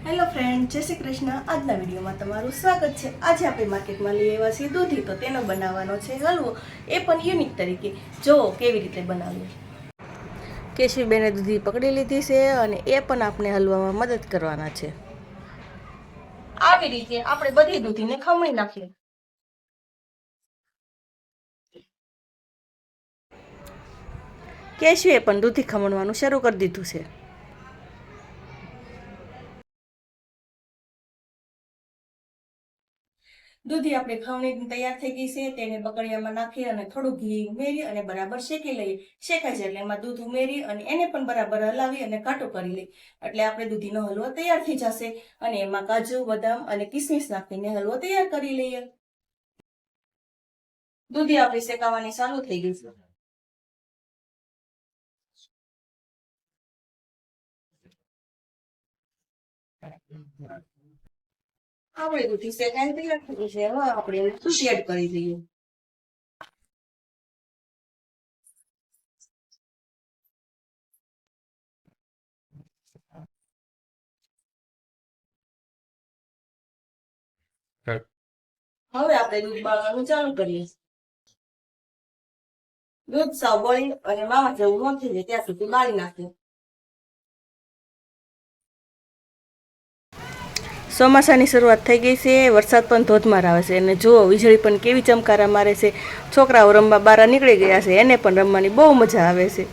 Hello friend, જય શ્રી કૃષ્ણ। આજના વિડીયોમાં તમારું સ્વાગત છે। આજે આપણે માર્કેટમાં લઈ આવ્યા છીએ દૂધી, તો તેનો બનાવવાનો છે હલવો, એ પણ યુનિક તરીકે। જો કેવી રીતે બનાવીએ। કેશવીબેને દૂધી પકડી લીધી છે અને એ પણ આપણે હલવામાં મદદ કરવાના છે। આવી રીતે આપણે બધી દૂધીને ખમણી નાખીએ। કેશવીએ પણ દૂધી ખમણવાનું શરૂ કરી દીધું છે। દૂધી આપણે ખમણી તૈયાર થઈ ગઈ છે, તેને બકડિયામાં નાખી અને થોડું ઘી ઉમેરી અને બરાબર શેકી લઈએ। શેકાઈ જાય એટલે એમાં દૂધ ઉમેરી અને એને પણ બરાબર હલાવી અને ઘાટો કરી લઈએ, એટલે આપણે દૂધીનો હલવો તૈયાર થઈ જશે। અને એમાં કાજુ, બદામ અને કિસમિસ નાખીને હલવો તૈયાર કરી લઈએ। દૂધી આપણી શેકાવાની ચાલુ થઈ ગઈ છે। આપણે દૂધી શેકાઈને તૈયાર થઈ ગઈ છે। હવે આપણે એને દૂધ એડ કરી દઈએ। હવે આપણે દૂધ બાળવાનું ચાલુ કરીએ। દૂધ સાવ બળી અને માવા જેવું ન થઈ જાય ત્યાં સુધી બાળી નાખીએ। ચોમાસાની શરૂઆત થઈ ગઈ છે, વરસાદ પણ ધોધમાર આવે છે અને જુઓ વીજળી પણ કેવી ચમકારા મારે છે। છોકરાઓ રમવા બહાર નીકળી ગયા છે, એને પણ રમવાની બહુ મજા આવે છે।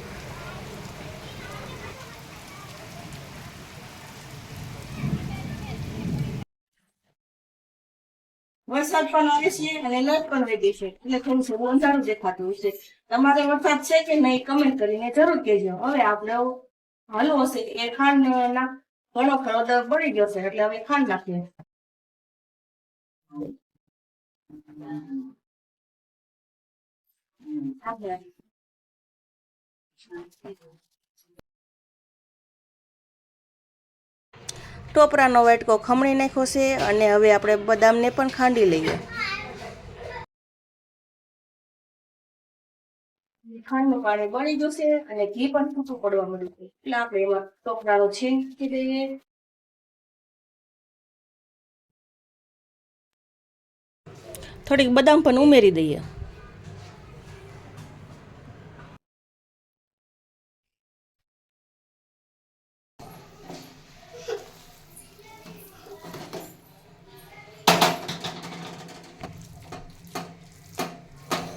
વરસાદ પણ આવે છે અને લાઈટ પણ વહી ગઈ છે, એટલે થોડું અંધારું દેખાતું હશે। તમારે વરસાદ છે કે નહીં કમેન્ટ કરીને જરૂર કહેજો। હવે આપણે હલવો છે એ ખાંડ ના ઘણો ખરો બળી ગયો છે, એટલે હવે ખાંડ નાખીએ। ટોપરાનો વાટકો ખમણી નાખ્યો છે અને હવે આપણે બદામને પણ ખાંડી લઈએ। ખાંડનું પાણી બળી ગયું છે અને ઘી પણ છૂટું પડવા મળ્યું છે, એટલે આપણે એમાં ટોપરાનો છીણ મૂકી દઈએ। થોડીક બદામ પણ ઉમેરી દઈએ।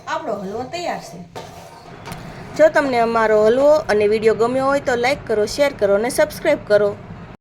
આપણો હલવો તૈયાર છે। જો તમને અમારો હલવો અને વિડીયો ગમ્યો હોય તો લાઈક કરો, શેર કરો અને સબસ્ક્રાઈબ કરો।